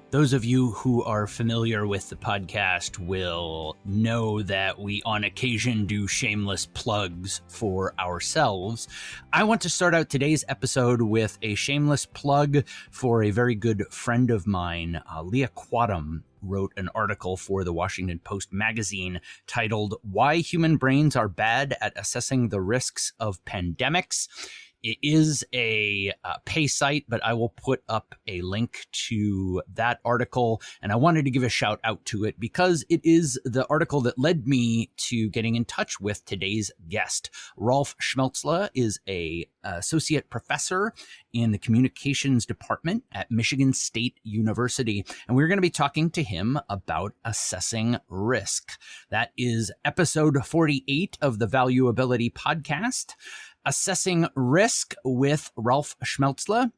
Those of you who are familiar with the podcast will know that we on occasion do shameless plugs for ourselves. I want to start out today's episode with a shameless plug for a very good friend of mine. Lia Kvatum wrote an article for the Washington Post magazine titled "Why Human Brains Are Bad at Assessing the Risks of Pandemics." It is a pay site, but I will put up a link to that article. And I wanted to give a shout out to it because it is the article that led me to getting in touch with today's guest. Ralf Schmaelzle is a associate professor in the communications department at Michigan State University. And we're going to be talking to him about assessing risk. That is episode 48 of the Valuability podcast. Assessing Risk with Ralf Schmaelzle.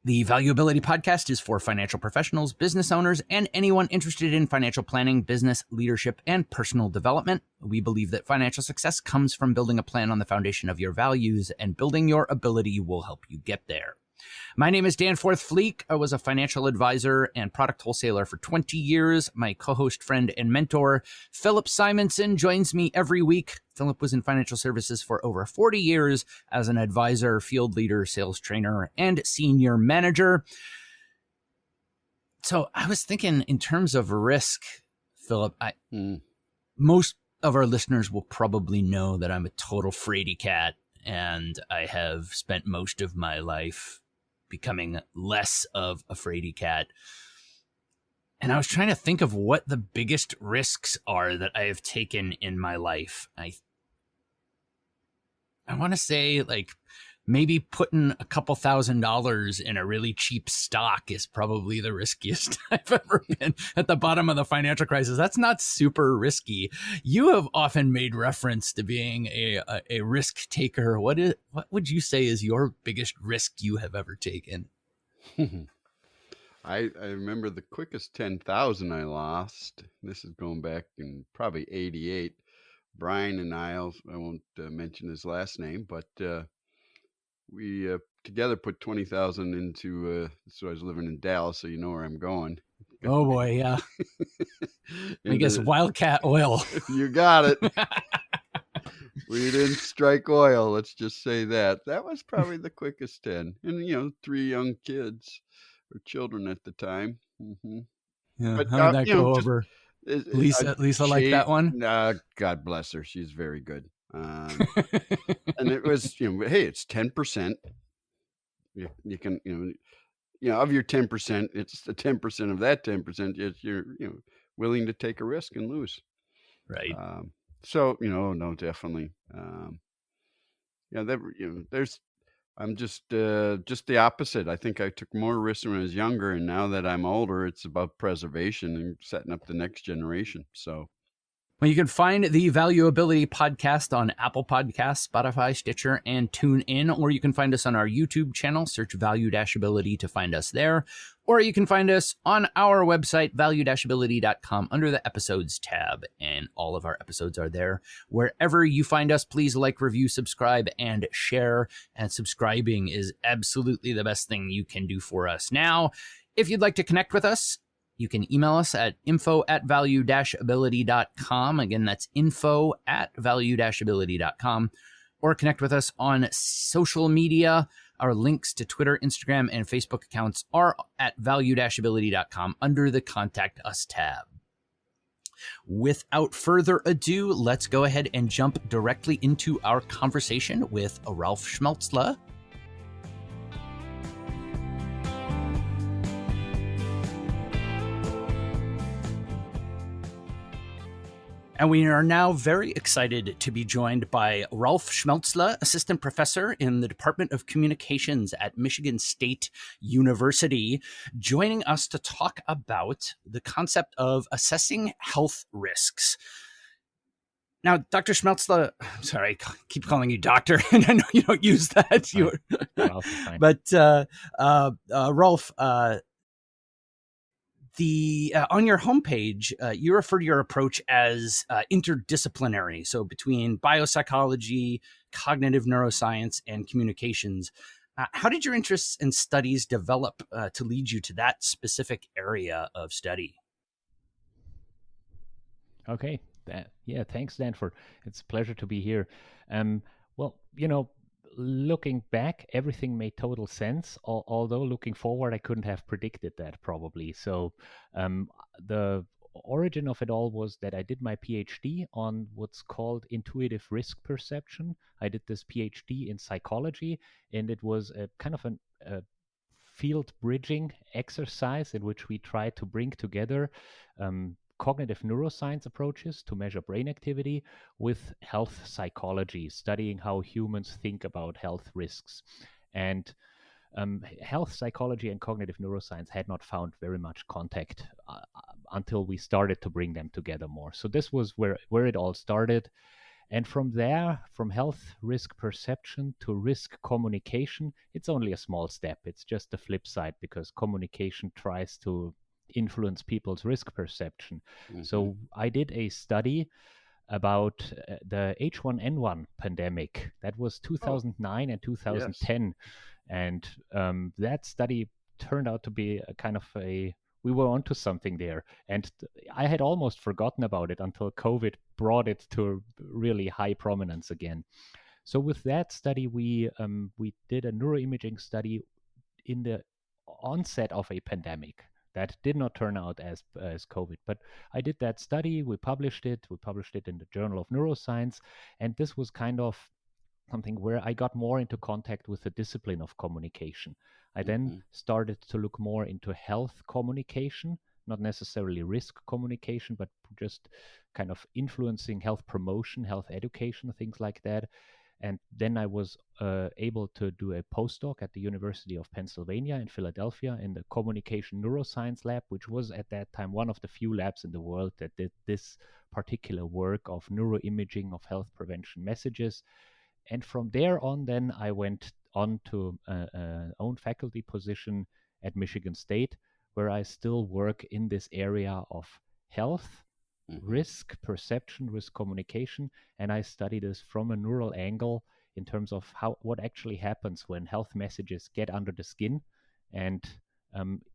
The Valuability podcast is for financial professionals, business owners, and anyone interested in financial planning, business leadership, and personal development. We believe that financial success comes from building a plan on the foundation of your values, and building your ability will help you get there. My name is Danforth Fleek. I was a financial advisor and product wholesaler for 20 years. My co-host, friend, and mentor, Philip Simonson, joins me every week. Philip was in financial services for over 40 years as an advisor, field leader, sales trainer, and senior manager. So I was thinking in terms of risk, Philip, most of our listeners will probably know that I'm a total fraidy cat, and I have spent most of my life becoming less of a fraidy cat. And I was trying to think of what the biggest risks are that I have taken in my life. I want to say like maybe putting a couple $1,000s in a really cheap stock is probably the riskiest I've ever been at the bottom of the financial crisis. That's not super risky. You have often made reference to being a risk taker. What would you say is your biggest risk you have ever taken? I remember the quickest 10,000 I lost. This is going back in probably 88. Brian and I won't mention his last name, but we together put 20,000 into, so I was living in Dallas, so you know where I'm going. Oh boy, yeah. I guess Wildcat Oil. You got it. We didn't strike oil, let's just say that. That was probably the quickest 10. And, 3 young kids or children at the time. Mm-hmm. Yeah, but, how did that go over? Lisa liked that one? God bless her. She's very good. And it was, hey, it's 10%. You can, of your 10%, it's the 10% of that 10%. You're, willing to take a risk and lose. Right. So, no, definitely. I'm just the opposite. I think I took more risks when I was younger, and now that I'm older, it's about preservation and setting up the next generation. So. Well, you can find the Valuability podcast on Apple Podcasts, Spotify, Stitcher, and TuneIn, or you can find us on our YouTube channel. Search Value-Ability to find us there. Or you can find us on our website, value-ability.com, under the episodes tab, and all of our episodes are there. Wherever you find us, please like, review, subscribe, and share. And subscribing is absolutely the best thing you can do for us. Now, if you'd like to connect with us, you can email us at info@value-ability.com. Again, that's info@value-ability.com. Or connect with us on social media. Our links to Twitter, Instagram, and Facebook accounts are at value-ability.com under the Contact Us tab. Without further ado, let's go ahead and jump directly into our conversation with Ralf Schmaelzle. And we are now very excited to be joined by Ralf Schmaelzle, assistant professor in the Department of Communications at Michigan State University, joining us to talk about the concept of assessing health risks. Now, Dr. Schmaelzle, I'm sorry, I keep calling you doctor, and I know you don't use that. Ralf, on your homepage, you refer to your approach as interdisciplinary. So between biopsychology, cognitive neuroscience, and communications. How did your interests and studies develop to lead you to that specific area of study? Okay. Yeah, thanks, Stanford. It's a pleasure to be here. Um, well, looking back, everything made total sense. Although looking forward, I couldn't have predicted that probably. So the origin of it all was that I did my PhD on what's called intuitive risk perception. I did this PhD in psychology, and it was a kind of a field bridging exercise in which we try to bring together cognitive neuroscience approaches to measure brain activity with health psychology, studying how humans think about health risks. And health psychology and cognitive neuroscience had not found very much contact until we started to bring them together more. So this was where it all started. And from there, from health risk perception to risk communication, it's only a small step. It's just the flip side because communication tries to influence people's risk perception. Mm-hmm. So I did a study about the H1N1 pandemic. That was 2009 and 2010. Yes. And that study turned out to be a kind of we were onto something there. And I had almost forgotten about it until COVID brought it to really high prominence again. So with that study, we did a neuroimaging study in the onset of a pandemic. That did not turn out as COVID, but I did that study. We published it. We published it in the Journal of Neuroscience, and this was kind of something where I got more into contact with the discipline of communication. I then started to look more into health communication, not necessarily risk communication, but just kind of influencing health promotion, health education, things like that. And then I was able to do a postdoc at the University of Pennsylvania in Philadelphia in the Communication Neuroscience Lab, which was at that time one of the few labs in the world that did this particular work of neuroimaging of health prevention messages. And from there on, then I went on to an own faculty position at Michigan State, where I still work in this area of health, risk perception, risk communication, and I study this from a neural angle in terms of what actually happens when health messages get under the skin and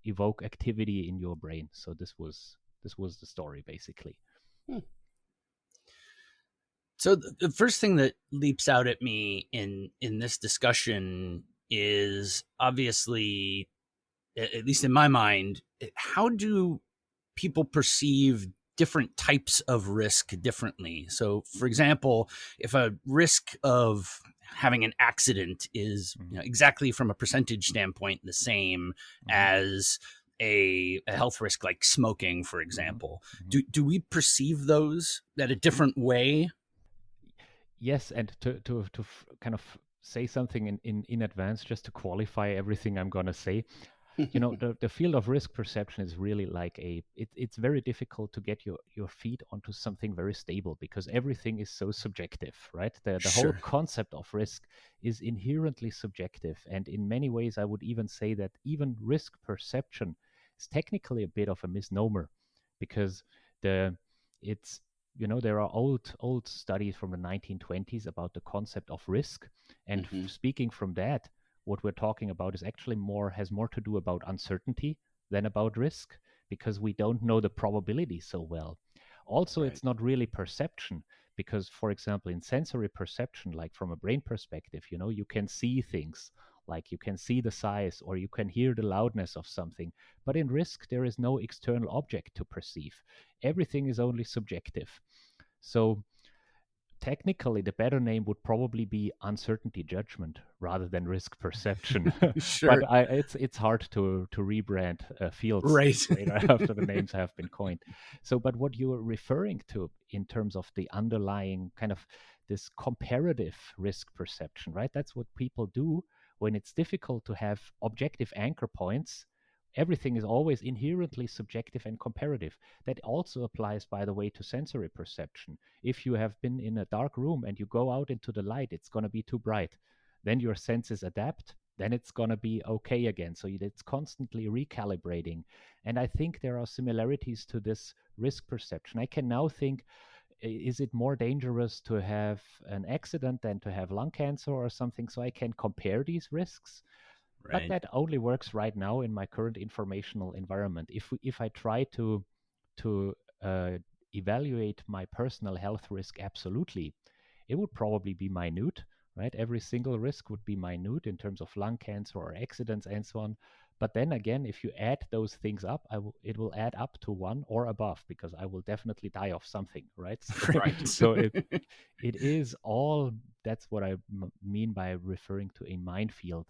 evoke activity in your brain. So this was the story basically. So the first thing that leaps out at me in this discussion is obviously, at least in my mind, how do people perceive different types of risk differently? So, for example, if a risk of having an accident is exactly from a percentage standpoint the same as a health risk like smoking, for example, do we perceive those at a different way? Yes, and to kind of say something in advance, just to qualify everything I'm going to say, the field of risk perception is really like it's very difficult to get your feet onto something very stable because everything is so subjective, right? The whole concept of risk is inherently subjective. And in many ways, I would even say that even risk perception is technically a bit of a misnomer because there are old studies from the 1920s about the concept of risk. And speaking from that, what we're talking about is actually has more to do about uncertainty than about risk because we don't know the probability so well. Also, It's not really perception because, for example, in sensory perception, like from a brain perspective, you can see things, like you can see the size or you can hear the loudness of something. But in risk, there is no external object to perceive. Everything is only subjective. So technically, the better name would probably be uncertainty judgment rather than risk perception. But it's hard to rebrand fields right after the names have been coined. So, but what you're referring to in terms of the underlying kind of this comparative risk perception, right? That's what people do when it's difficult to have objective anchor points. Everything is always inherently subjective and comparative. That also applies, by the way, to sensory perception. If you have been in a dark room and you go out into the light, it's going to be too bright. Then your senses adapt. Then it's going to be okay again. So it's constantly recalibrating. And I think there are similarities to this risk perception. I can now think is it more dangerous to have an accident than to have lung cancer or something? So I can compare these risks. But Right. that only works right now in my current informational environment. If I try to evaluate my personal health risk absolutely, it would probably be minute, right? Every single risk would be minute in terms of lung cancer or accidents and so on. But then again, if you add those things up, it will add up to one or above, because I will definitely die of something, right? Right. So it is all, that's what I mean by referring to a minefield.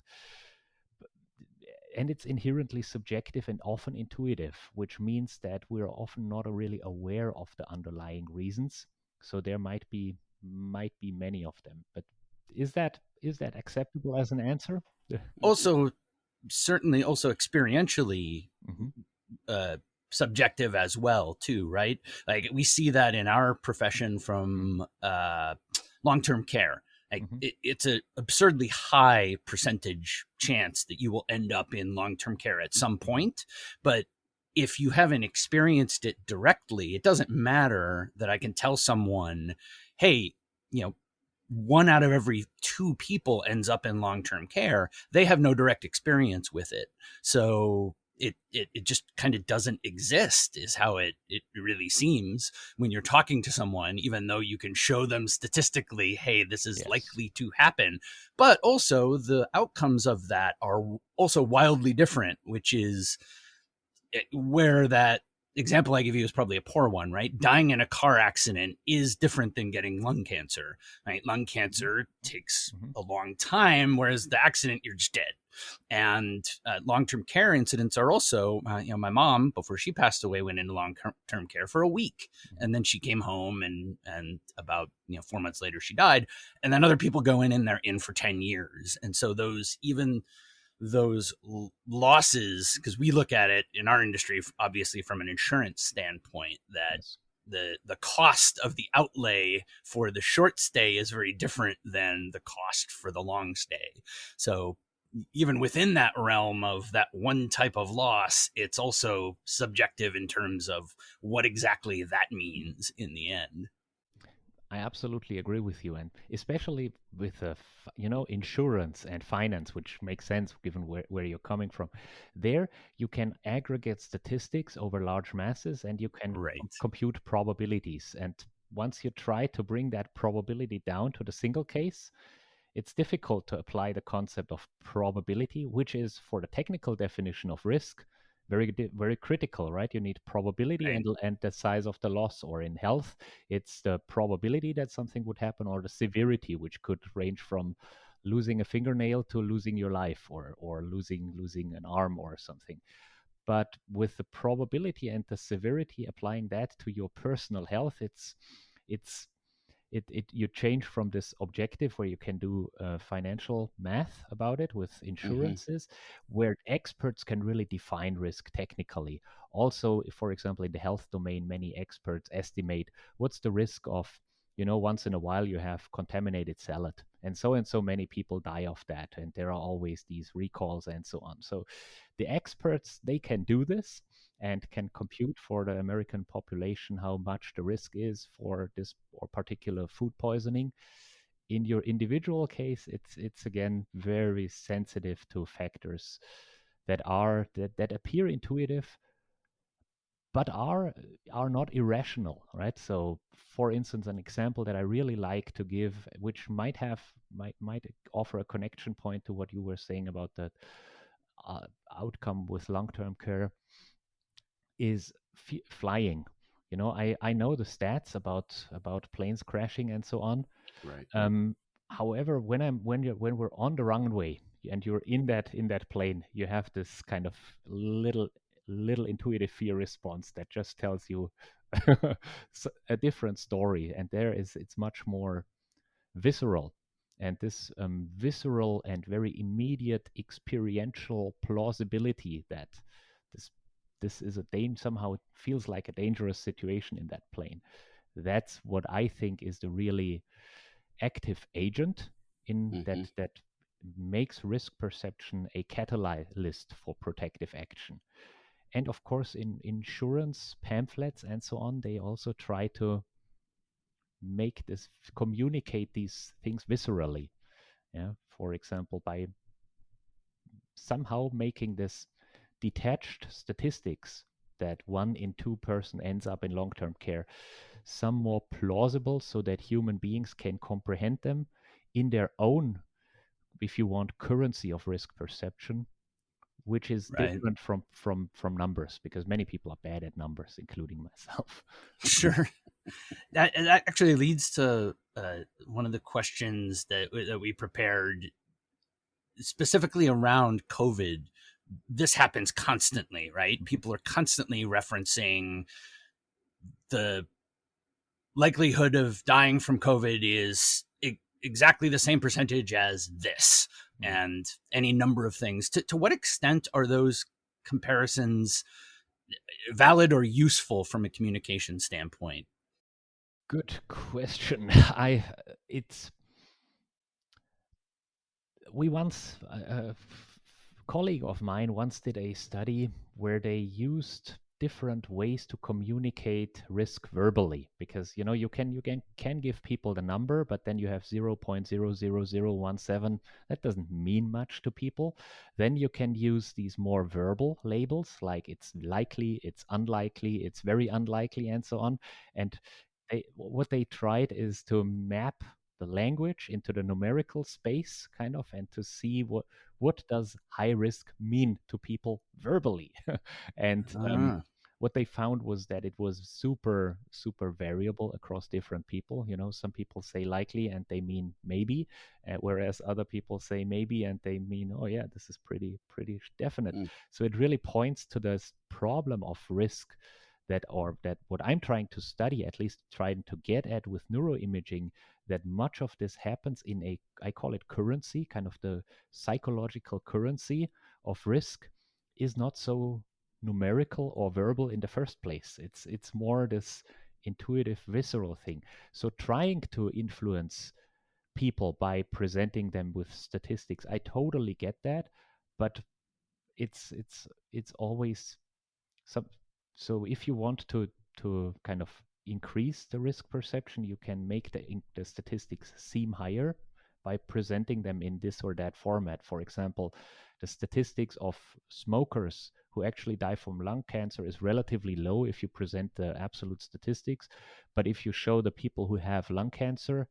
And it's inherently subjective and often intuitive, which means that we're often not really aware of the underlying reasons. So there might be many of them. But is that acceptable as an answer? Also, certainly also experientially Mm-hmm. subjective as well too, right? Like we see that in our profession from long-term care. Like Mm-hmm. it's an absurdly high percentage chance that you will end up in long-term care at some point, but if you haven't experienced it directly, it doesn't matter that I can tell someone, hey, you know, 1 out of every 2 people ends up in long-term care. They have no direct experience with it. So it just kind of doesn't exist is how it really seems when you're talking to someone, even though you can show them statistically, hey, this is Yes. likely to happen. But also the outcomes of that are also wildly different, which is where that example I give you is probably a poor one, right? Dying in a car accident is different than getting lung cancer, right? Lung cancer takes Mm-hmm. a long time, whereas the accident, you're just dead. And long-term care incidents are also, my mom, before she passed away, went into long-term care for a week, and then she came home, and about 4 months later she died. And then other people go in and they're in for 10 years, and so those losses, because we look at it in our industry obviously from an insurance standpoint, that Yes. the cost of the outlay for the short stay is very different than the cost for the long stay. So even within that realm of that one type of loss, it's also subjective in terms of what exactly that means in the end. I absolutely agree with you, and especially with insurance and finance, which makes sense given where you're coming from. There, you can aggregate statistics over large masses, and you can Right. compute probabilities. And once you try to bring that probability down to the single case, it's difficult to apply the concept of probability, which is, for the technical definition of risk, very critical, right? You need probability Right. and the size of the loss. Or in health, it's the probability that something would happen, or the severity, which could range from losing a fingernail to losing your life, or losing an arm or something. But with the probability and the severity, applying that to your personal health, it's you change from this objective where you can do financial math about it with Mm-hmm. insurances, where experts can really define risk technically. Also, for example, in the health domain, many experts estimate what's the risk of, once in a while you have contaminated salad, and so many people die of that, and there are always these recalls and so on. So the experts, they can do this and can compute for the American population how much the risk is for this or particular food poisoning. In your individual case, it's again very sensitive to factors that appear intuitive, but are not irrational, right? So, for instance, an example that I really like to give, which might offer a connection point to what you were saying about the uh, outcome with long-term care, is flying. I know the stats about planes crashing and so on. Right. However, when we're on the runway and you're in that plane, you have this kind of little intuitive fear response that just tells you a different story, and it's much more visceral. And this visceral and very immediate experiential plausibility that this this is somehow feels like a dangerous situation in that plane. That's what I think is the really active agent in that Mm-hmm. that makes risk perception a catalyst for protective action. And of course, in insurance pamphlets and so on, they also try to communicate these things viscerally. Yeah, for example, by somehow making this detached statistics that 1 in 2 person ends up in long-term care some more plausible, so that human beings can comprehend them in their own, if you want, currency of risk perception, which is Right. different from numbers, because many people are bad at numbers, including myself. Sure. That actually leads to one of the questions that we prepared specifically around COVID. This happens constantly, right? People are constantly referencing the likelihood of dying from COVID is exactly the same percentage as this, and any number of things. To what extent are those comparisons valid or useful from a communication standpoint? Good question. It's we once a colleague of mine once did a study where they used different ways to communicate risk verbally, because you can give people the number, but then you have 0.00017. That doesn't mean much to people. Then you can use these more verbal labels, like it's likely, it's unlikely, it's very unlikely, and so on. And what they tried is to map the language into the numerical space, kind of, and to see what does high risk mean to people verbally. And what they found was that it was super variable across different people. Some people say likely and they mean maybe, whereas other people say maybe and they mean, oh yeah, this is pretty definite. So it really points to this problem of risk that what I'm trying to study, at least trying to get at with neuroimaging, that much of this happens in I call it currency, kind of the psychological currency of risk, is not so numerical or verbal in the first place. It's more this intuitive, visceral thing. So trying to influence people by presenting them with statistics, I totally get that, but it's always some. So if you want to kind of increase the risk perception, you can make the statistics seem higher by presenting them in this or that format. For example, the statistics of smokers who actually die from lung cancer is relatively low if you present the absolute statistics. But if you show the people who have lung cancer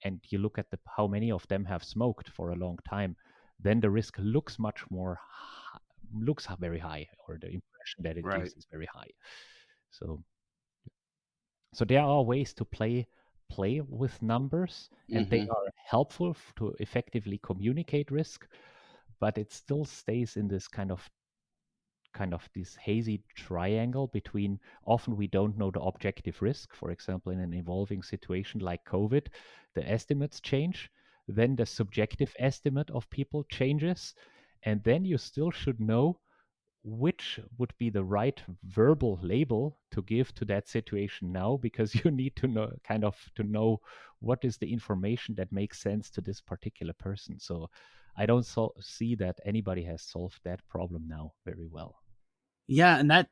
and you look at how many of them have smoked for a long time, then the risk looks very high, or the impression that it gives is very high. So there are ways to play with numbers, and they are helpful to effectively communicate risk, but it still stays in this kind of this hazy triangle between, often we don't know the objective risk. For example, in an evolving situation like COVID, the estimates change, then the subjective estimate of people changes, and then you still should know which would be the right verbal label to give to that situation now, because you need to know what is the information that makes sense to this particular person. So I don't see that anybody has solved that problem now very well. Yeah, and that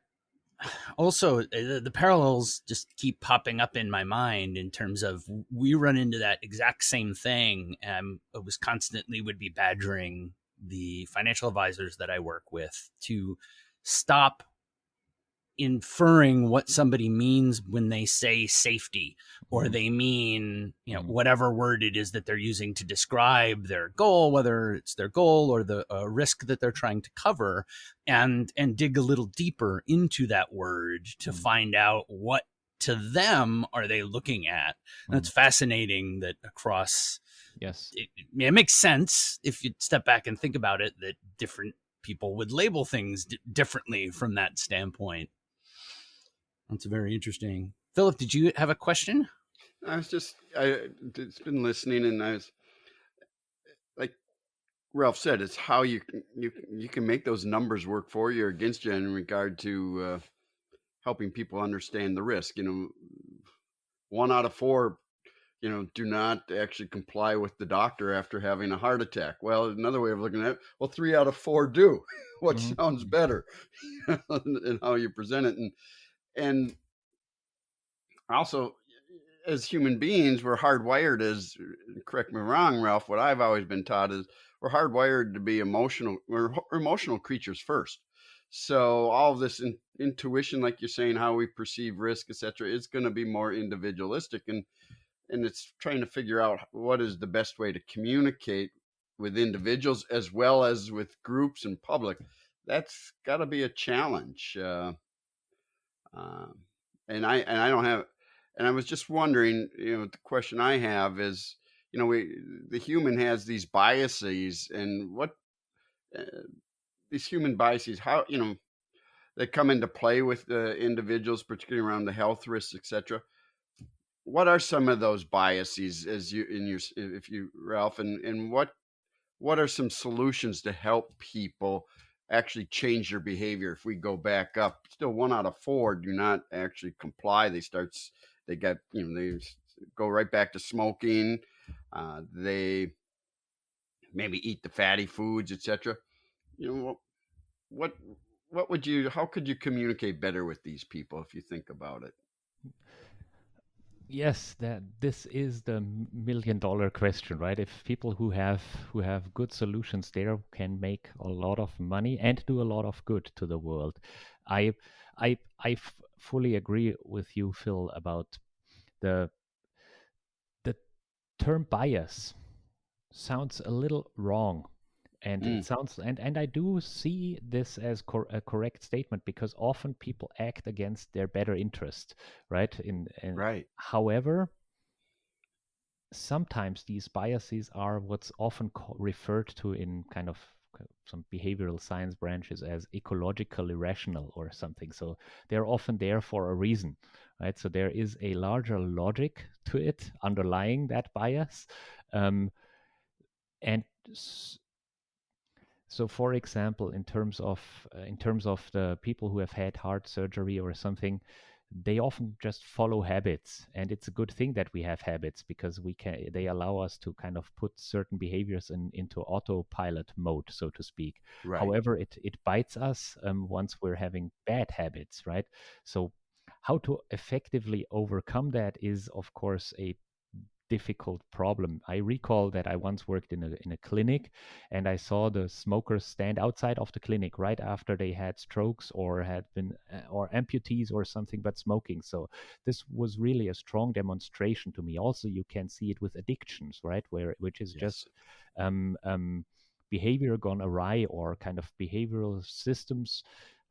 also, the parallels just keep popping up in my mind in terms of we run into that exact same thing. I was constantly would be badgering the financial advisors that I work with to stop inferring what somebody means when they say safety, or they mean, whatever word it is that they're using to describe their goal, whether it's their goal or the risk that they're trying to cover, and dig a little deeper into that word to find out what to them are they looking at. And it's fascinating that across, yes, it makes sense if you step back and think about it, that different people would label things differently from that standpoint. That's very interesting. Philip, did you have a question? It's been listening, and I was like Ralph said, it's how you can make those numbers work for you or against you in regard to helping people understand the risk. 1 out of 4, do not actually comply with the doctor after having a heart attack. Well, another way of looking at it, well, 3 out of 4 do. What sounds better in how you present it, and also, as human beings, we're hardwired as, correct me if I'm wrong, Ralph, what I've always been taught is we're hardwired to be emotional. We're emotional creatures first. So all of this intuition, like you're saying, how we perceive risk, etc., is going to be more individualistic, and it's trying to figure out what is the best way to communicate with individuals as well as with groups and public. That's got to be a challenge. And I don't have, and I was just wondering, the question I have is, the human has these biases, and what uh, these human biases, how they come into play with the individuals, particularly around the health risks, etc. What are some of those biases, as you in your, if you, Ralph, and what are some solutions to help people actually change their behavior? If we go back up, still 1 out of 4 do not actually comply. They get, they go right back to smoking. They maybe eat the fatty foods, etc. What what would you? How could you communicate better with these people if you think about it? Yes, that this is the $1 million question, right? If people who have good solutions there can make a lot of money and do a lot of good to the world. I I fully agree with you, Phil, about the the term bias sounds a little wrong, and it Mm, sounds, and I do see this as a correct statement, because often people act against their better interest, right? In right. However, sometimes these biases are what's often referred to in kind of some behavioral science branches as ecological irrational or something. So they're often there for a reason, right? So there is a larger logic to it underlying that bias. Um, and so, for example, in terms of the people who have had heart surgery or something, they often just follow habits, and it's a good thing that we have habits, because they allow us to kind of put certain behaviors into autopilot mode, so to speak. Right. However, it bites us once we're having bad habits, right? So, how to effectively overcome that is, of course, a difficult problem. I recall that I once worked in a clinic, and I saw the smokers stand outside of the clinic right after they had strokes or had been or amputees or something, but smoking. So this was really a strong demonstration to me. Also, you can see it with addictions, right, which is Yes. just behavior gone awry, or kind of behavioral systems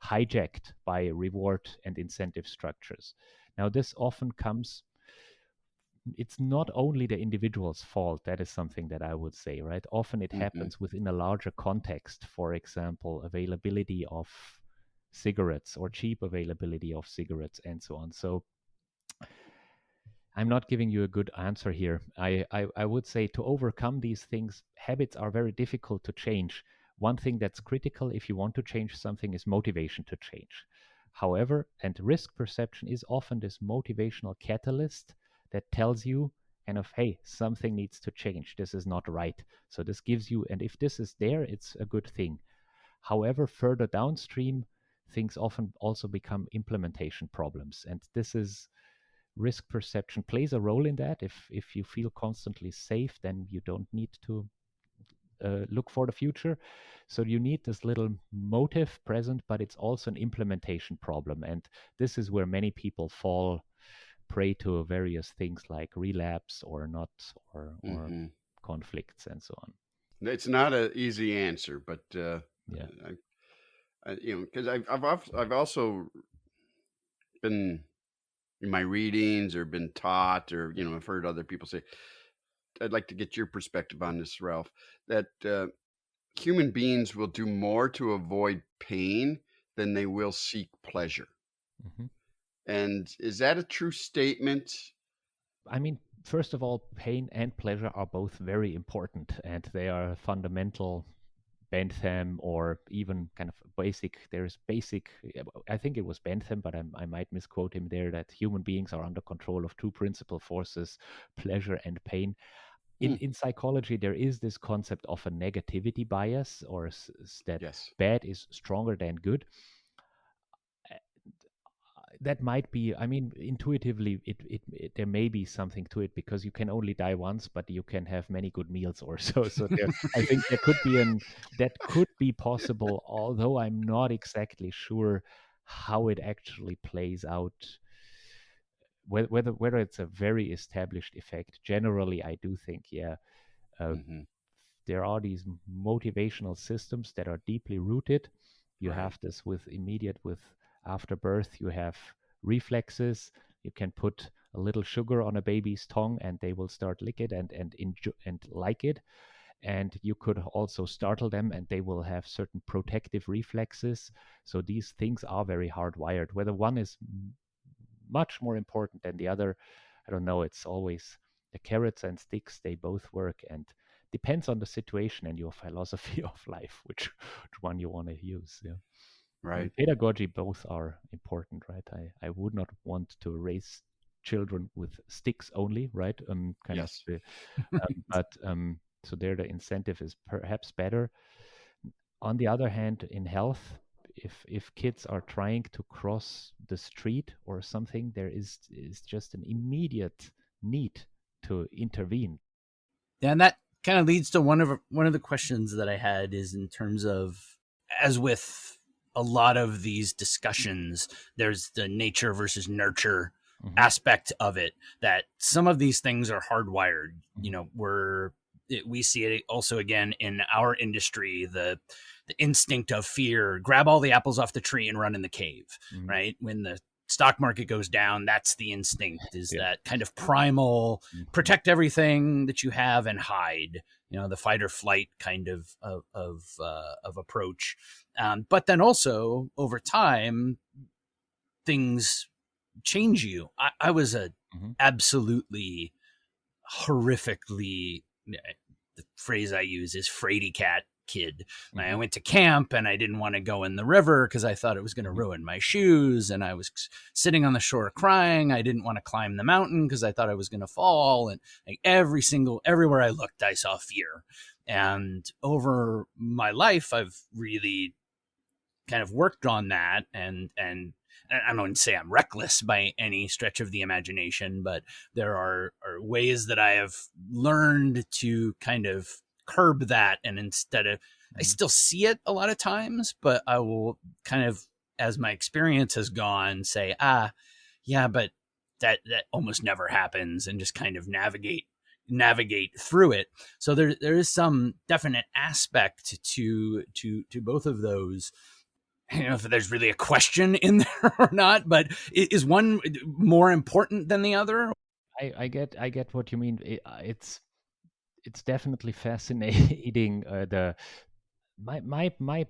hijacked by reward and incentive structures. Now, this often comes, it's not only the individual's fault. That is something that I would say, right? Often it Hmm. happens within a larger context. For example, availability of cigarettes, or cheap availability of cigarettes, and so on. So I'm not giving you a good answer here. I would say, to overcome these things, habits are very difficult to change. One thing that's critical if you want to change something is motivation to change. However, and risk perception is often this motivational catalyst that tells you kind of, hey, something needs to change. This is not right. So this gives you, and if this is there, it's a good thing. However, further downstream, things often also become implementation problems. And this is, risk perception plays a role in that. If you feel constantly safe, then you don't need to look for the future. So you need this little motive present, but it's also an implementation problem. And this is where many people fall prey to various things like relapse or not, or Hmm. conflicts and so on. It's not an easy answer, but Yeah. because I've also been in my readings or been taught, or I've heard other people say. I'd like to get your perspective on this, Ralph. That human beings will do more to avoid pain than they will seek pleasure. Hmm. And is that a true statement? I mean, first of all, pain and pleasure are both very important, and they are fundamental. Bentham, or even kind of basic, there's basic, I think it was Bentham, but I might misquote him there, that human beings are under control of two principal forces, pleasure and pain. Hmm. In psychology, there is this concept of a negativity bias, or that Yes. bad is stronger than good. that might be, I mean, intuitively there may be something to it, because you can only die once, but you can have many good meals or so. So there, I think that could be possible, although I'm not exactly sure how it actually plays out, whether it's a very established effect. Generally, I do think, yeah, uh, Hmm. there are these motivational systems that are deeply rooted. You Right. have this with after birth, you have reflexes. You can put a little sugar on a baby's tongue and they will start lick it and enjoy and like it. And you could also startle them and they will have certain protective reflexes. So these things are very hardwired. Whether one is much more important than the other, I don't know. It's always the carrots and sticks, they both work, and depends on the situation and your philosophy of life, which one you want to use. Yeah. Right. And pedagogy, both are important, right? I would not want to raise children with sticks only, right? Kind of Yes. the, but so there the incentive is perhaps better. On the other hand, in health, if kids are trying to cross the street or something, there is just an immediate need to intervene. And that kind of leads to one of the questions that I had, is in terms of, as with a lot of these discussions, there's the nature versus nurture Hmm. aspect of it, that some of these things are hardwired. Hmm. We see it also again in our industry, the instinct of fear, grab all the apples off the tree and run in the cave, Hmm. right? When the stock market goes down, that's the instinct, is Yeah. that kind of primal, Hmm. protect everything that you have and hide, the fight or flight kind of approach. But then also over time, things change you. I was a Hmm. absolutely horrifically, the phrase I use is fraidy cat kid. I Hmm. went to camp and I didn't want to go in the river because I thought it was going to Hmm. ruin my shoes. And I was sitting on the shore crying. I didn't want to climb the mountain because I thought I was going to fall. And like everywhere I looked, I saw fear. And over my life, I've really kind of worked on that, and I don't say I'm reckless by any stretch of the imagination, but there are ways that I have learned to kind of curb that, and instead of, I Hmm. still see it a lot of times, but I will kind of, as my experience has gone, say, yeah, but that almost never happens, and just kind of navigate through it. So there is some definite aspect to both of those. I don't know if there's really a question in there or not, but is one more important than the other? I get what you mean. It's definitely fascinating. The my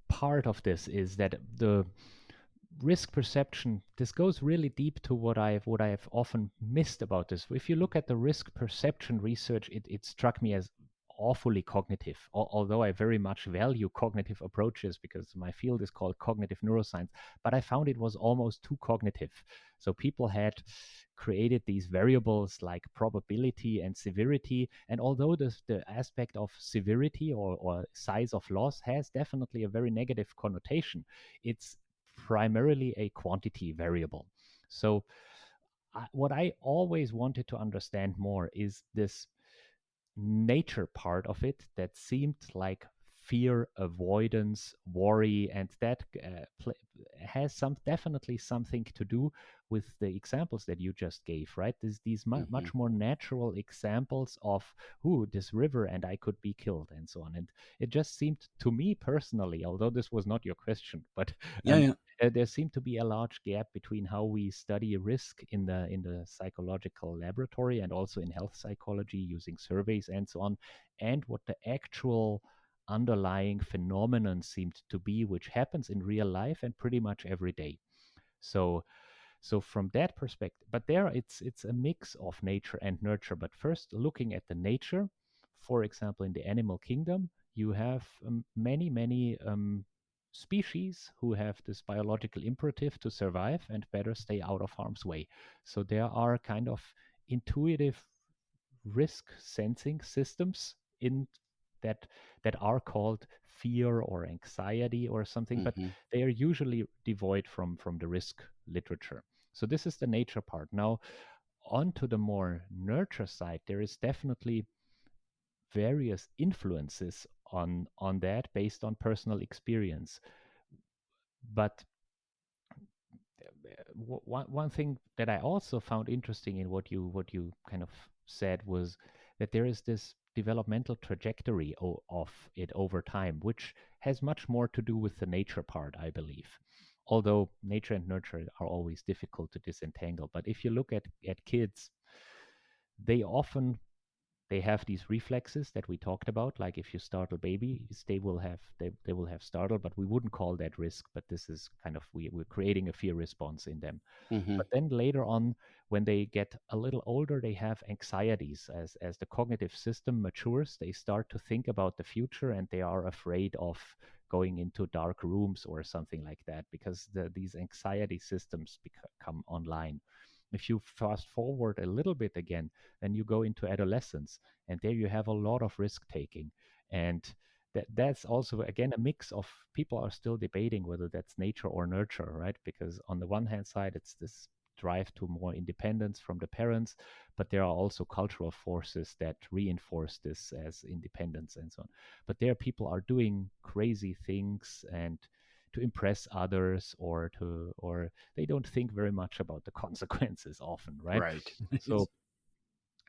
part of this is that the risk perception, this goes really deep to what I've often missed about this. If you look at the risk perception research, it struck me as awfully cognitive, although I very much value cognitive approaches because my field is called cognitive neuroscience, but I found it was almost too cognitive. So people had created these variables like probability and severity, and although the aspect of severity or size of loss has definitely a very negative connotation, it's primarily a quantity variable. So, what I always wanted to understand more is this nature part of it that seemed like fear, avoidance, worry, and that has definitely something to do with the examples that you just gave, right? These Hmm. much more natural examples of, ooh, this river and I could be killed and so on. And it just seemed to me personally, although this was not your question, but Yeah, yeah. there seemed to be a large gap between how we study risk in the psychological laboratory and also in health psychology using surveys and so on, and what the actual underlying phenomenon seemed to be, which happens in real life and pretty much every day. So from that perspective, but there it's a mix of nature and nurture. But first, looking at the nature, for example, in the animal kingdom, you have many species who have this biological imperative to survive and better stay out of harm's way. So there are kind of intuitive risk sensing systems in that are called fear or anxiety or something, but Mm-hmm. they are usually devoid from the risk literature. So this is the nature part. Now, onto the more nurture side, there is definitely various influences on that based on personal experience. But one thing that I also found interesting in what you kind of said was that there is this developmental trajectory of it over time, which has much more to do with the nature part, I believe. Although nature and nurture are always difficult to disentangle. But if you look at kids, they often they have these reflexes that we talked about, like if you startle babies, they will have startle, but we wouldn't call that risk. But this is kind of we're creating a fear response in them. Mm-hmm. But then later on, when they get a little older, they have anxieties. As the cognitive system matures, they start to think about the future, and they are afraid of going into dark rooms or something like that, because these anxiety systems come online. If you fast forward a little bit again, then you go into adolescence, and there you have a lot of risk taking. And that's also again a mix of people are still debating whether that's nature or nurture, right? Because on the one hand side, it's this drive to more independence from the parents, but there are also cultural forces that reinforce this as independence and so on. But there people are doing crazy things and to impress others, or they don't think very much about the consequences often, right? Right. So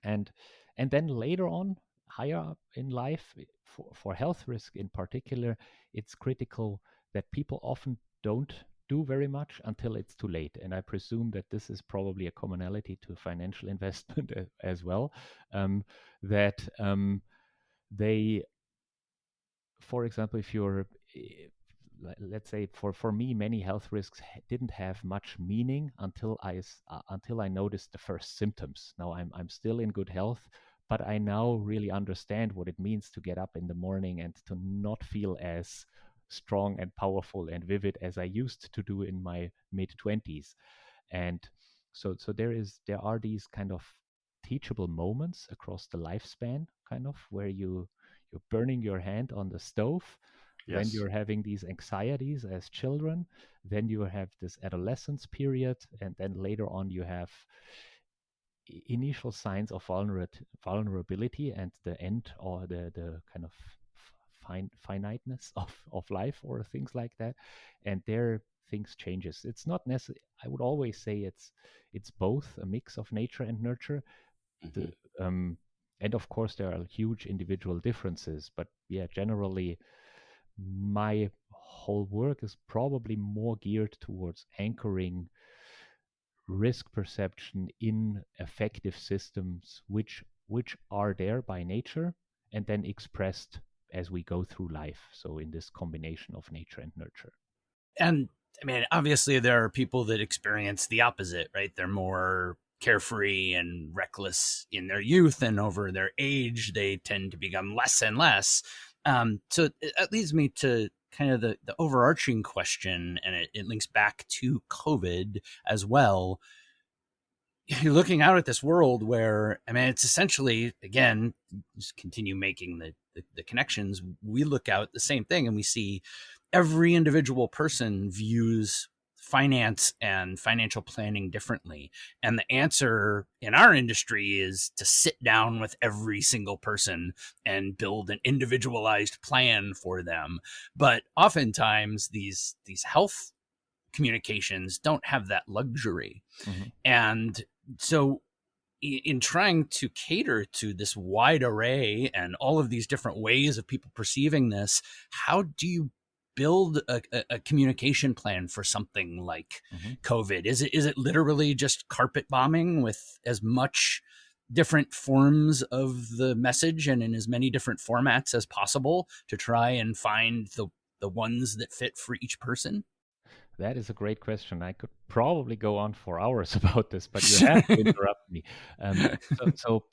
and then later on, higher up in life, for health risk in particular, it's critical that people often don't do very much until it's too late. And I presume that this is probably a commonality to financial investment as well. That they, for example, if you're let's say for me, many health risks didn't have much meaning until I noticed the first symptoms. Now I'm still in good health, but I now really understand what it means to get up in the morning and to not feel as strong and powerful and vivid as I used to do in my mid-20s. And so there are these kind of teachable moments across the lifespan, kind of where you're burning your hand on the stove when Yes. you're having these anxieties as children. Then you have this adolescence period, and then later on you have initial signs of vulnerability and the end, or the kind of finiteness of life or things like that. And there things changes. It's not necessary. I would always say it's both a mix of nature and nurture. Mm-hmm. And of course there are huge individual differences, but yeah, generally my whole work is probably more geared towards anchoring risk perception in effective systems which are there by nature and then expressed as we go through life. So in this combination of nature and nurture. And I mean, obviously, there are people that experience the opposite, right? They're more carefree and reckless in their youth, and over their age, they tend to become less and less. So it leads me to kind of the overarching question, and it links back to COVID as well. You're looking out at this world where, I mean, it's essentially, again, just continue making the connections. We look out at the same thing, and we see every individual person views finance and financial planning differently. And the answer in our industry is to sit down with every single person and build an individualized plan for them. But oftentimes these health communications don't have that luxury. Mm-hmm. And so in trying to cater to this wide array and all of these different ways of people perceiving this, how do you build a communication plan for something like COVID? Is it literally just carpet bombing with as much different forms of the message and in as many different formats as possible to try and find the ones that fit for each person? That is a great question. I could probably go on for hours about this, but you have to interrupt me. So,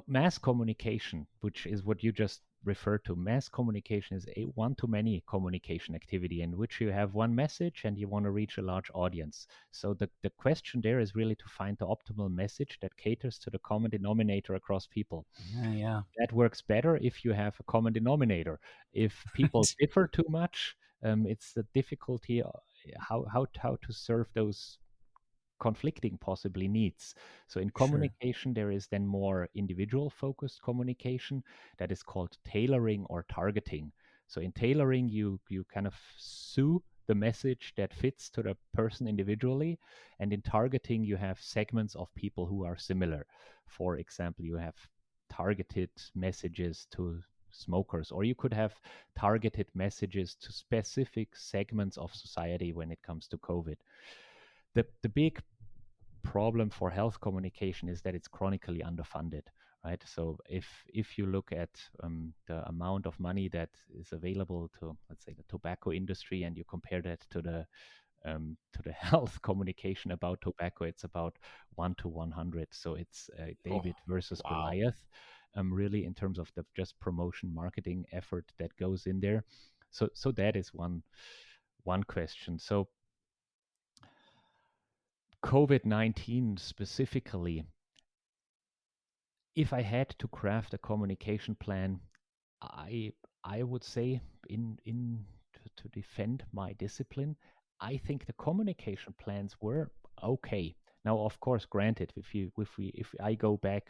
mass communication, which is what you just referred to, mass communication is a one-to-many communication activity in which you have one message and you want to reach a large audience. So the question there is really to find the optimal message that caters to the common denominator across people. Yeah. That works better if you have a common denominator. If people differ too much, it's the difficulty how to serve those conflicting possibly needs. So in communication, there is then more individual focused communication that is called tailoring or targeting. So in tailoring, you kind of sue the message that fits to the person individually, and in targeting, you have segments of people who are similar. For example, you have targeted messages to smokers, or you could have targeted messages to specific segments of society when it comes to COVID. The big problem for health communication is that it's chronically underfunded, right? So if you look at the amount of money that is available to, let's say, the tobacco industry, and you compare that to the health communication about tobacco, it's about 1 to 100. So it's David versus Goliath, really, in terms of the just promotion marketing effort that goes in there. So that is one question. So COVID-19 specifically, if I had to craft a communication plan, I would say to defend my discipline, I think the communication plans were okay. Now, of course, granted, if I go back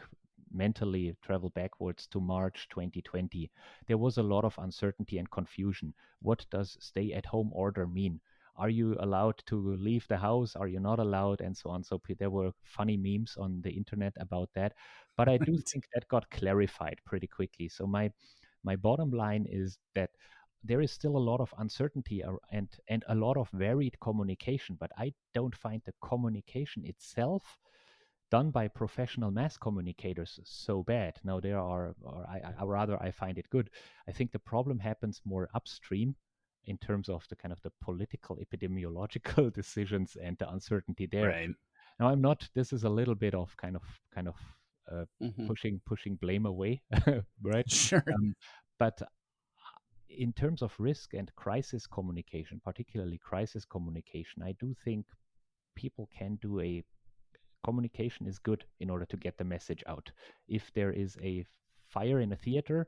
mentally, travel backwards to March 2020, there was a lot of uncertainty and confusion. What does stay-at-home order mean? Are you allowed to leave the house? Are you not allowed? And so on. So there were funny memes on the internet about that. But I do think that got clarified pretty quickly. So my bottom line is that there is still a lot of uncertainty and a lot of varied communication, but I don't find the communication itself done by professional mass communicators so bad. Now there are, or I find it good. I think the problem happens more upstream in terms of the kind of the political epidemiological decisions and the uncertainty there. Right. Now I'm not. This is a little bit of kind of pushing blame away, right? Sure. But in terms of risk and crisis communication, particularly crisis communication, I do think people can do a communication is good in order to get the message out. If there is a fire in a theater,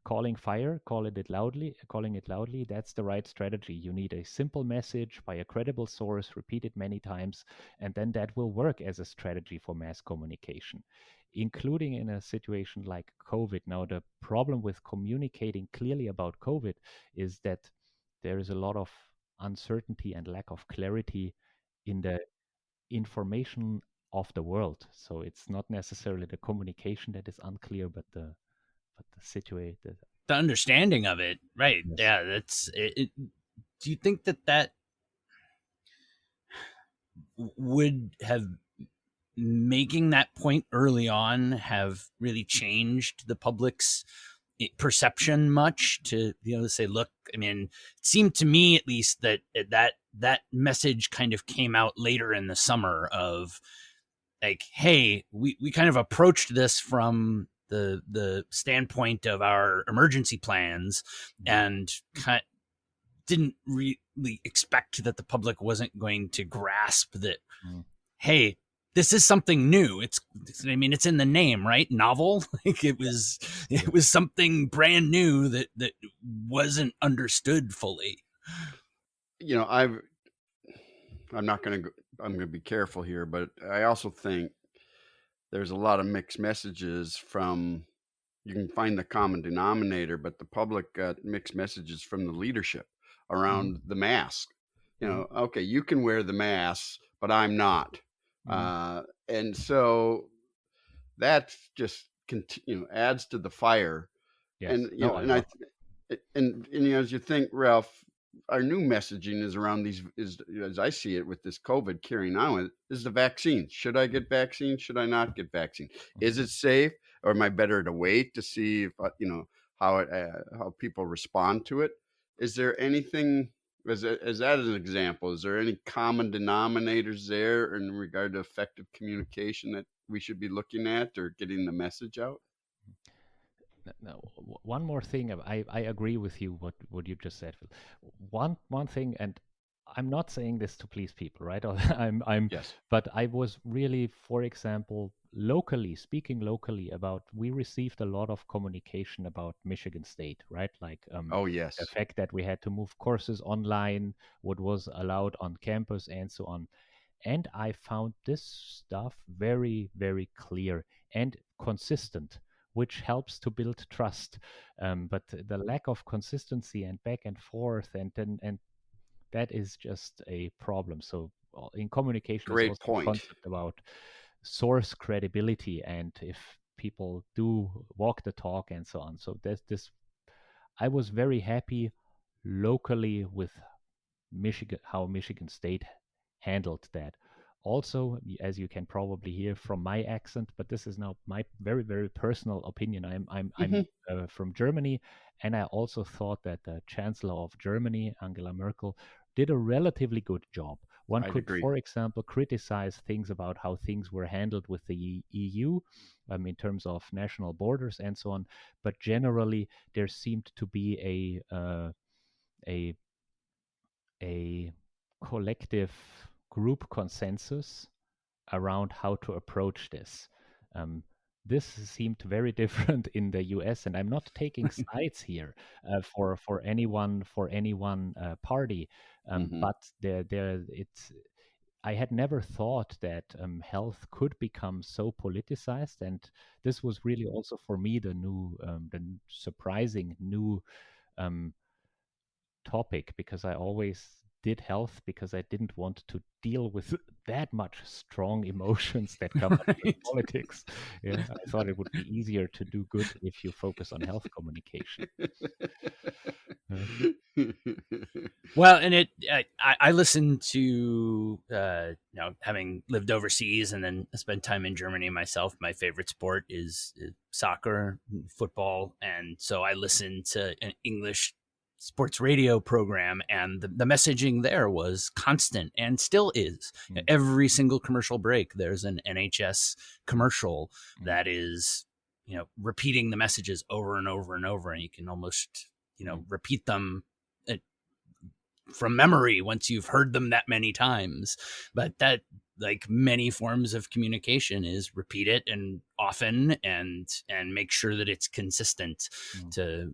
calling it loudly, that's the right strategy. You need a simple message by a credible source, repeated many times, and then that will work as a strategy for mass communication, including in a situation like COVID. Now, the problem with communicating clearly about COVID is that there is a lot of uncertainty and lack of clarity in the information of the world. So it's not necessarily the communication that is unclear, but the situation, the understanding of it, right? Yes. Yeah, that's it. Do you think that would have, making that point early on, have really changed the public's perception much to say, look, I mean, it seemed to me at least that that message kind of came out later in the summer of like, hey, we kind of approached this from the standpoint of our emergency plans and didn't really expect that the public wasn't going to grasp that, hey, this is something new. It's in the name, right? Novel. Like it was something brand new that wasn't understood fully. I'm going to be careful here, but I also think there's a lot of mixed messages from, you can find the common denominator, but the public got mixed messages from the leadership around the mask. Okay, you can wear the mask, but I'm not. And so that just adds to the fire. Yes. And as you think, Ralph, our new messaging is around as I see it, with this COVID carrying on, is the vaccine. Should I get vaccine? Should I not get vaccine? Is it safe, or am I better to wait to see if how people respond to it? Is there anything As that an example, is there any common denominators there in regard to effective communication that we should be looking at or getting the message out? No, one more thing. I agree with you what you just said, Phil. One thing, and I'm not saying this to please people, right? I'm Yes. but I was really, for example, speaking locally about, we received a lot of communication about Michigan State, right? Like Oh, the yes. fact that we had to move courses online, what was allowed on campus, and so on. And I found this stuff very, very clear and consistent, which helps to build trust. But the lack of consistency and back and forth, and that is just a problem. So in communication, there's Great also a point. concept about source credibility, and if people do walk the talk and so on. So there's this. I was very happy locally with how Michigan State handled that. Also, as you can probably hear from my accent, but this is now my very, very personal opinion. I'm from Germany, and I also thought that the Chancellor of Germany, Angela Merkel, did a relatively good job. One I'd could, agree. for example, criticize things about how things were handled with the EU, in terms of national borders and so on. But generally, there seemed to be a collective group consensus around how to approach this. Um, this seemed very different in the US, and I'm not taking sides here for anyone party, but it's. I had never thought that health could become so politicized, and this was really also for me the surprising new um, topic, because I always did health because I didn't want to deal with that much strong emotions that come up with politics. Yeah, I thought it would be easier to do good if you focus on health communication. Well, and I listen to, having lived overseas and then spent time in Germany myself, my favorite sport is soccer, football. And so I listen to an English sports radio program, and the messaging there was constant and still is. Every single commercial break, there's an NHS commercial that is, repeating the messages over and over and over. And you can almost, repeat them from memory once you've heard them that many times. But that, like many forms of communication, is repeat it and often and make sure that it's consistent to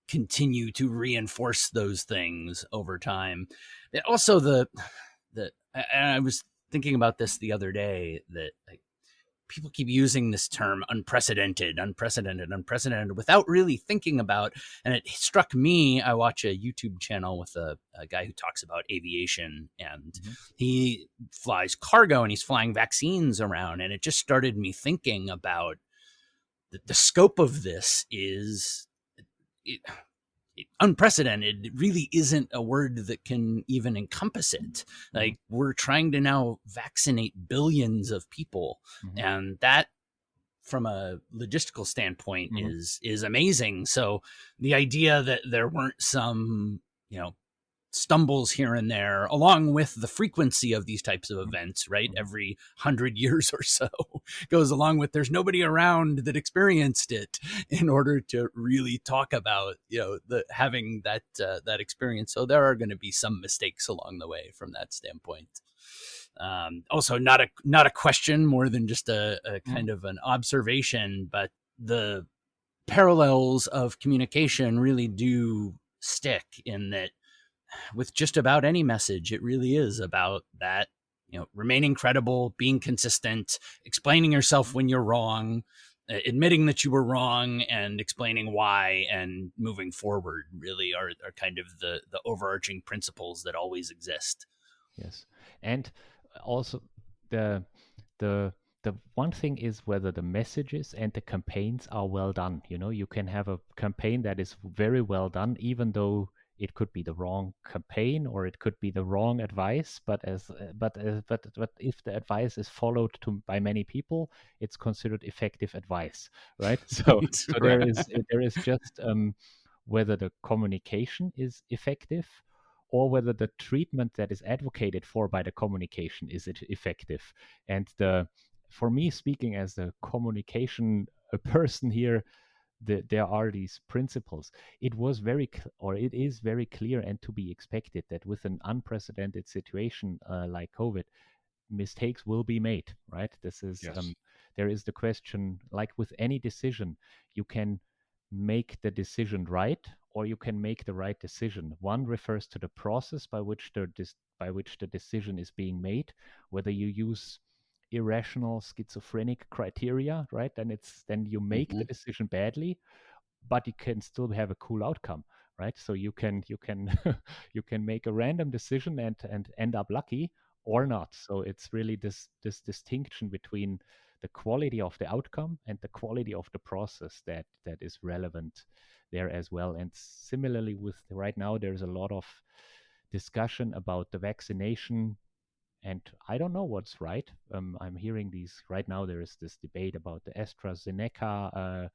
continue to reinforce those things over time. Also, and I was thinking about this the other day, that like people keep using this term unprecedented without really thinking about. And it struck me, I watch a YouTube channel with a guy who talks about aviation, and he flies cargo and he's flying vaccines around. And it just started me thinking about the scope of this is unprecedented. It really isn't a word that can even encompass it. Like, we're trying to now vaccinate billions of people, and that, from a logistical standpoint, is amazing. So the idea that there weren't some, stumbles here and there, along with the frequency of these types of events, right? Every 100 years or so goes along with, there's nobody around that experienced it in order to really talk about, having that experience. So there are going to be some mistakes along the way from that standpoint. Also, not a question, more than just a kind of an observation, but the parallels of communication really do stick, in that with just about any message, it really is about that, remaining credible, being consistent, explaining yourself when you're wrong, admitting that you were wrong, and explaining why, and moving forward, really are kind of the overarching principles that always exist. Yes. And also the one thing is whether the messages and the campaigns are well done. You can have a campaign that is very well done, even though it could be the wrong campaign or it could be the wrong advice. But if the advice is followed by many people, it's considered effective advice, right? So there is just whether the communication is effective, or whether the treatment that is advocated for by the communication is it effective. And for me, speaking as a communication person here, there are these principles. It was it is very clear and to be expected that with an unprecedented situation like COVID, mistakes will be made, right? This is Yes. there is the question, like with any decision, you can make the decision right or you can make the right decision. One refers to the process by which the decision is being made, whether you use irrational schizophrenic criteria, right? Then you make the decision badly, but you can still have a cool outcome, right? So you can you can make a random decision and end up lucky or not. So it's really this distinction between the quality of the outcome and the quality of the process that is relevant there as well. And similarly with right now, there's a lot of discussion about the vaccination, and I don't know what's right. I'm hearing these right now. There is this debate about the AstraZeneca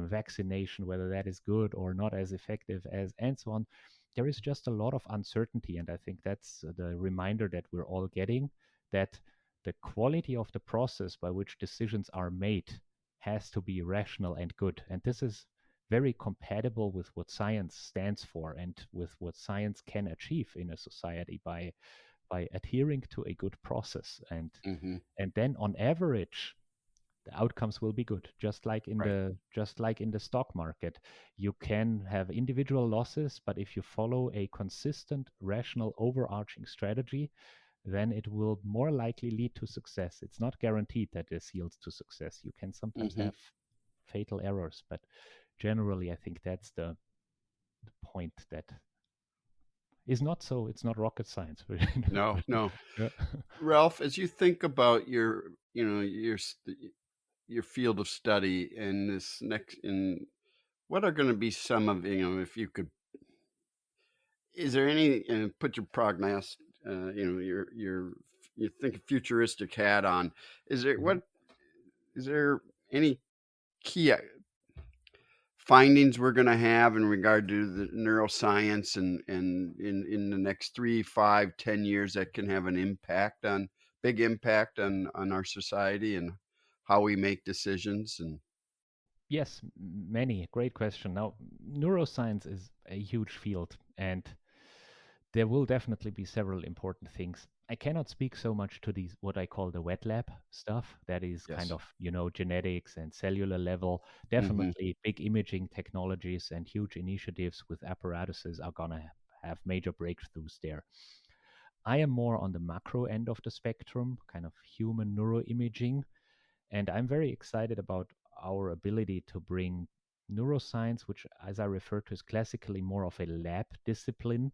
vaccination, whether that is good or not as effective as, and so on. There is just a lot of uncertainty, and I think that's the reminder that we're all getting, that the quality of the process by which decisions are made has to be rational and good. And this is very compatible with what science stands for and with what science can achieve in a society by adhering to a good process. And then on average, the outcomes will be good, just like in the stock market. You can have individual losses, but if you follow a consistent, rational, overarching strategy, then it will more likely lead to success. It's not guaranteed that this yields to success. You can sometimes have fatal errors, but generally, I think that's the point. That is not so. It's not rocket science. No. Yeah. Ralf, as you think about your field of study and this next, in what are going to be some of, if you could, is there any, put your prognost, you think futuristic hat on, is there any key findings we're going to have in regard to the neuroscience and in the next 3, 5, 10 years that can have an big impact on our society and how we make decisions? And yes, many. Great question. Now, neuroscience is a huge field, and there will definitely be several important things. I cannot speak so much to these, what I call the wet lab stuff. That is kind of, genetics and cellular level. Definitely big imaging technologies and huge initiatives with apparatuses are going to have major breakthroughs there. I am more on the macro end of the spectrum, kind of human neuroimaging. And I'm very excited about our ability to bring neuroscience, which, as I refer to, is classically more of a lab discipline,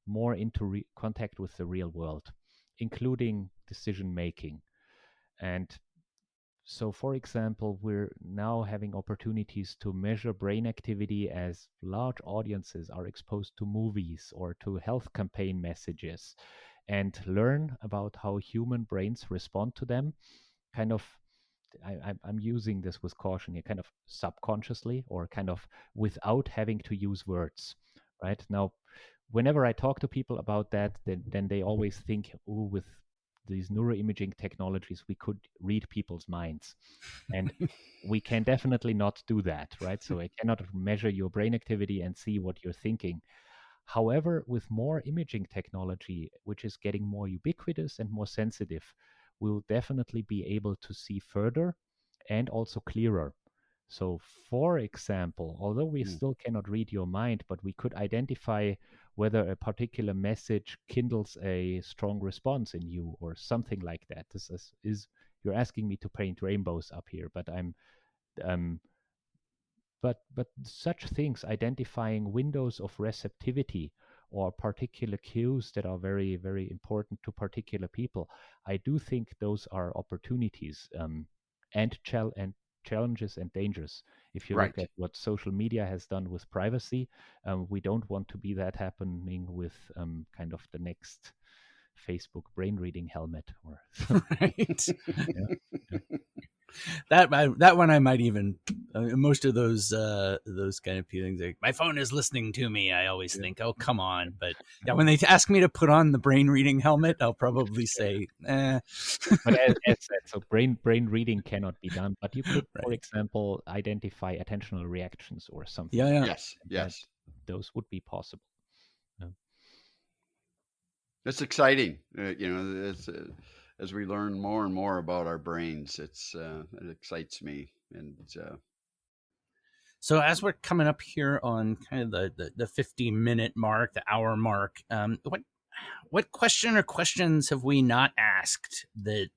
more into contact with the real world, including decision making. And so, for example, we're now having opportunities to measure brain activity as large audiences are exposed to movies or to health campaign messages, and learn about how human brains respond to them, kind of. I'm using this with caution here, kind of subconsciously or kind of without having to use words, right? Now, whenever I talk to people about that, then they always think, oh, with these neuroimaging technologies, we could read people's minds. And we can definitely not do that, right? So I cannot measure your brain activity and see what you're thinking. However, with more imaging technology, which is getting more ubiquitous and more sensitive, we'll definitely be able to see further and also clearer. So, for example, although we still cannot read your mind, but we could identify whether a particular message kindles a strong response in you or something like that. This is you're asking me to paint rainbows up here, but but such things, identifying windows of receptivity or particular cues that are very, very important to particular people, I do think those are opportunities and challenges and dangers. If you look at what social media has done with privacy, we don't want to be that happening with kind of the next Facebook brain reading helmet or right. yeah. That one I might even most of those kind of feelings like my phone is listening to me. I always think, oh come on, but yeah, when they ask me to put on the brain reading helmet, I'll probably say, But as said, so brain reading cannot be done. But you could, for right. example, identify attentional reactions or something. Yeah. Yes, yes. Those would be possible. It's exciting. As we learn more and more about our brains, it excites me. And so as we're coming up here on kind of the 50-minute mark, the hour mark, what question or questions have we not asked that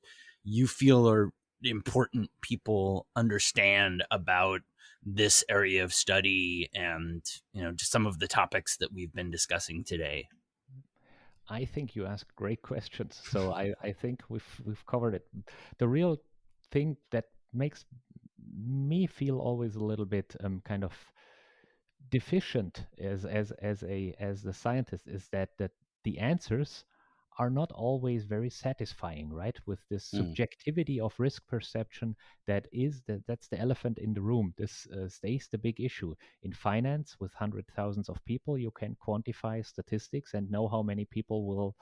you feel are important people understand about this area of study and just some of the topics that we've been discussing today? I think you asked great questions. So I think we've covered it. The real thing that makes me feel always a little bit kind of deficient as the scientist is that the answers are not always very satisfying, right? With this subjectivity of risk perception, that's the elephant in the room. This stays the big issue in finance. With hundreds of thousands of people, you can quantify statistics and know how many people will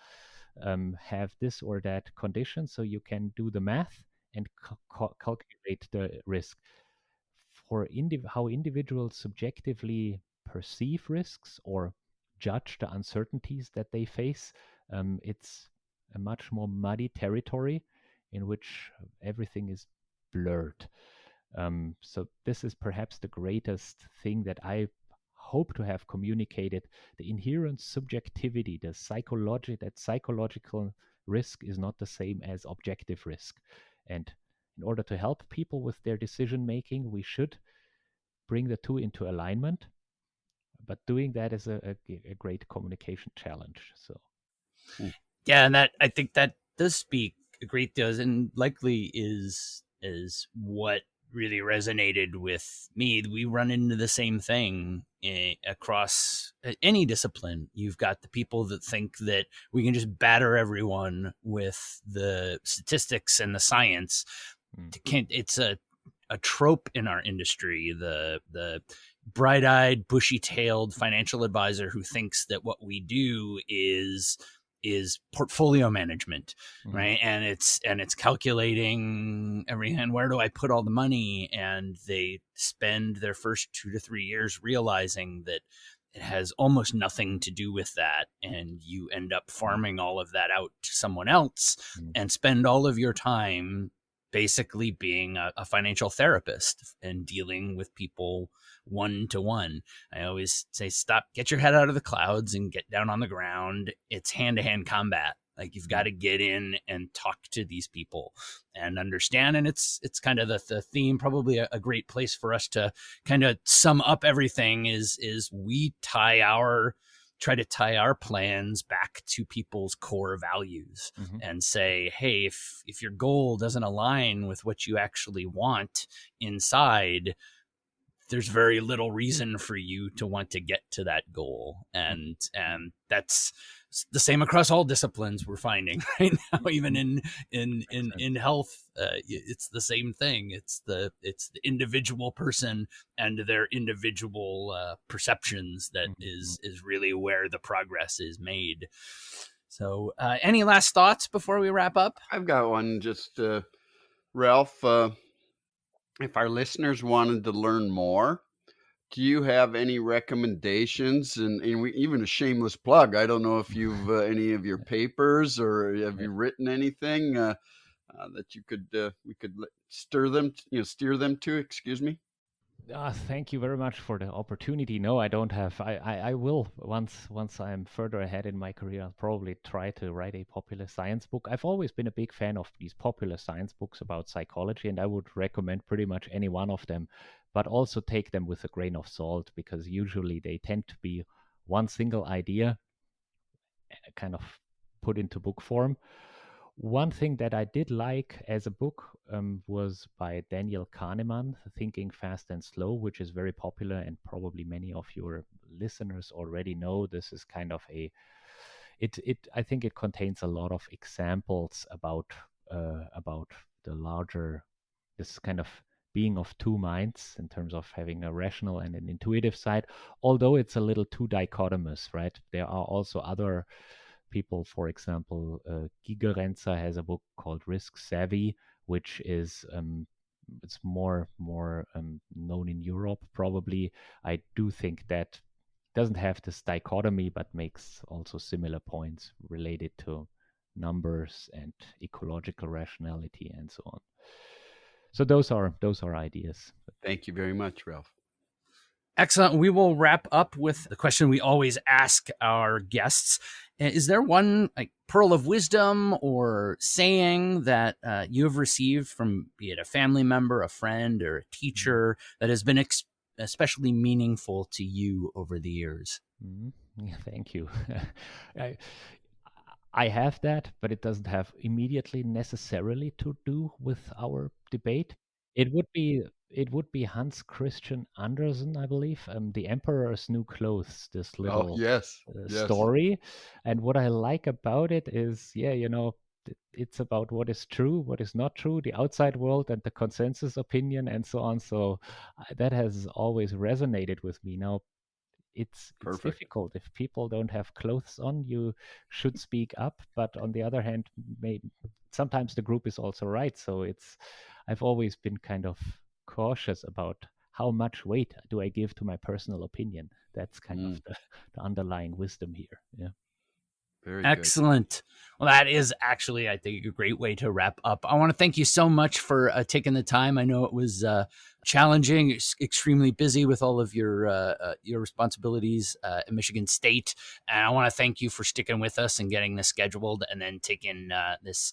have this or that condition, so you can do the math and calculate the risk. For how individuals subjectively perceive risks or judge the uncertainties that they face, it's a much more muddy territory in which everything is blurred. So this is perhaps the greatest thing that I hope to have communicated. The inherent subjectivity, that psychological risk is not the same as objective risk. And in order to help people with their decision making, we should bring the two into alignment. But doing that is a great communication challenge. So, yeah, and that I think that does speak a great deal, and likely is what really resonated with me. We run into the same thing across any discipline. You've got the people that think that we can just batter everyone with the statistics and the science. It's a trope in our industry. The bright-eyed, bushy-tailed financial advisor who thinks that what we do is portfolio management, right? And it's calculating everything. Where do I put all the money? And they spend their first 2 to 3 years realizing that it has almost nothing to do with that, and you end up farming all of that out to someone else and spend all of your time basically being a financial therapist and dealing with people one-to-one. I always say, stop, get your head out of the clouds and get down on the ground. It's hand-to-hand combat. Like, you've got to get in and talk to these people and understand. And it's kind of the theme, probably a great place for us to kind of sum up everything is we try to tie our plans back to people's core values and say, hey, if your goal doesn't align with what you actually want inside, there's very little reason for you to want to get to that goal. And that's the same across all disciplines we're finding right now, even in health. It's the same thing. It's the individual person and their individual perceptions that is really where the progress is made. So any last thoughts before we wrap up? I've got one. Just Ralph, if our listeners wanted to learn more, do you have any recommendations and even a shameless plug? I don't know if you've any of your papers or have you written anything that you could we could steer them to. Excuse me. Thank you very much for the opportunity. No, I don't have. I will once I'm further ahead in my career. I'll probably try to write a popular science book. I've always been a big fan of these popular science books about psychology, and I would recommend pretty much any one of them, but also take them with a grain of salt, because usually they tend to be one single idea kind of put into book form. One thing that I did like as a book was by Daniel Kahneman, Thinking Fast and Slow, which is very popular, and probably many of your listeners already know. This is kind of I think it contains a lot of examples about the larger this kind of being of two minds in terms of having a rational and an intuitive side, although it's a little too dichotomous, right? There are also other people, for example, Gigerenzer has a book called Risk Savvy, which is it's more known in Europe probably. I do think that doesn't have this dichotomy, but makes also similar points related to numbers and ecological rationality and so on. So those are ideas. Thank you very much, Ralf. Excellent. We will wrap up with the question we always ask our guests. Is there one pearl of wisdom or saying that you have received from, be it a family member, a friend, or a teacher, that has been especially meaningful to you over the years? Yeah, thank you. I have that, but it doesn't have immediately necessarily to do with our debate. It would be Hans Christian Andersen, I believe, The Emperor's New Clothes, this little yes. story. And what I like about it is, it's about what is true, what is not true, the outside world and the consensus opinion and so on. So that has always resonated with me. Now, it's difficult. If people don't have clothes on, you should speak up. But on the other hand, sometimes the group is also right. So I've always been kind of cautious about how much weight do I give to my personal opinion. That's kind of the underlying wisdom here. Yeah. Very excellent. Good. Well, that is actually, I think, a great way to wrap up. I want to thank you so much for taking the time. I know it was challenging, extremely busy with all of your responsibilities at Michigan State, and I want to thank you for sticking with us and getting this scheduled, and then taking this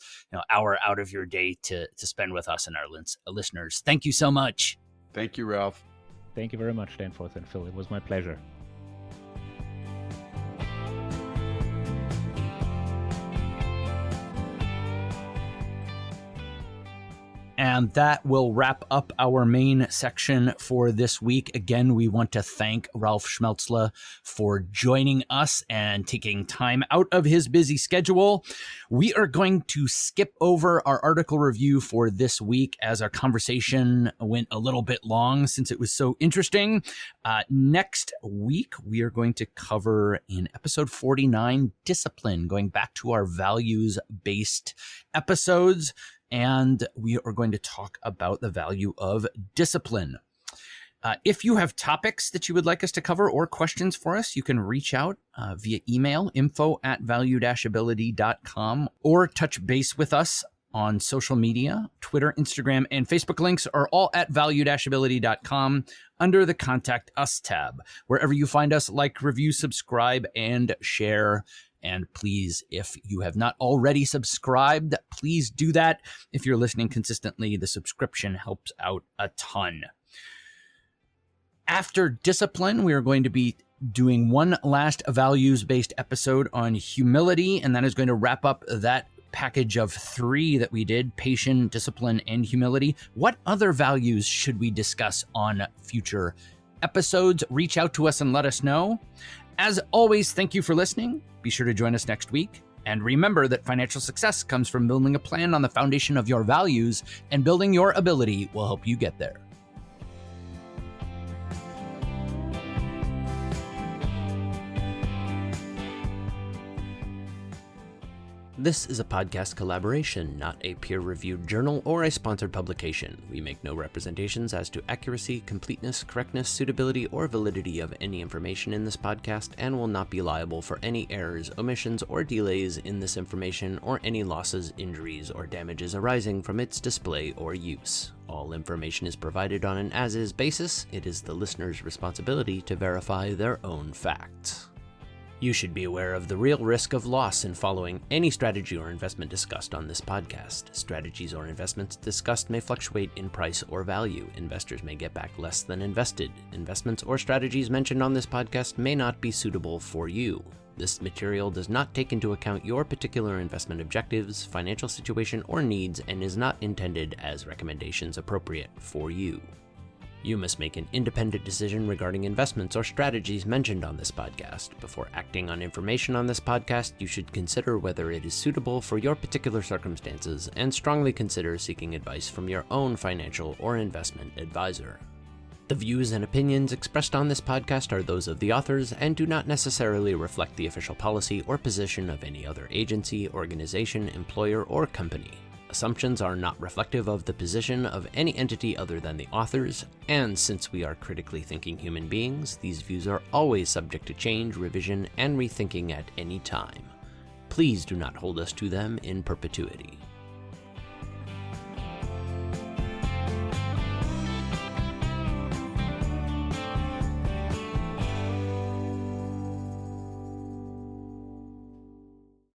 hour out of your day to spend with us and our listeners. Thank you so much. Thank you, Ralf. Thank you very much, Danforth and Phil. It was my pleasure. And that will wrap up our main section for this week. Again, we want to thank Ralf Schmaelzle for joining us and taking time out of his busy schedule. We are going to skip over our article review for this week, as our conversation went a little bit long since it was so interesting. Next week, we are going to cover in episode 49, discipline, going back to our values-based episodes. And we are going to talk about the value of discipline. If you have topics that you would like us to cover or questions for us, you can reach out via email, info@value-ability.com, or touch base with us on social media. Twitter, Instagram, and Facebook links are all at value-ability.com under the Contact Us tab. Wherever you find us, like, review, subscribe, and share. And please, if you have not already subscribed, please do that. If you're listening consistently, the subscription helps out a ton. After discipline, we are going to be doing one last values-based episode on humility, and that is going to wrap up that package of 3 that we did: patience, discipline, and humility. What other values should we discuss on future episodes? Reach out to us and let us know. As always, thank you for listening. Be sure to join us next week. And remember that financial success comes from building a plan on the foundation of your values, and building your ability will help you get there. This is a podcast collaboration, not a peer-reviewed journal or a sponsored publication. We make no representations as to accuracy, completeness, correctness, suitability, or validity of any information in this podcast, and will not be liable for any errors, omissions, or delays in this information, or any losses, injuries, or damages arising from its display or use. All information is provided on an as-is basis. It is the listener's responsibility to verify their own facts. You should be aware of the real risk of loss in following any strategy or investment discussed on this podcast. Strategies or investments discussed may fluctuate in price or value. Investors may get back less than invested. Investments or strategies mentioned on this podcast may not be suitable for you. This material does not take into account your particular investment objectives, financial situation, or needs, and is not intended as recommendations appropriate for you. You must make an independent decision regarding investments or strategies mentioned on this podcast. Before acting on information on this podcast, you should consider whether it is suitable for your particular circumstances and strongly consider seeking advice from your own financial or investment advisor. The views and opinions expressed on this podcast are those of the authors and do not necessarily reflect the official policy or position of any other agency, organization, employer, or company. Assumptions are not reflective of the position of any entity other than the authors, and since we are critically thinking human beings, these views are always subject to change, revision, and rethinking at any time. Please do not hold us to them in perpetuity.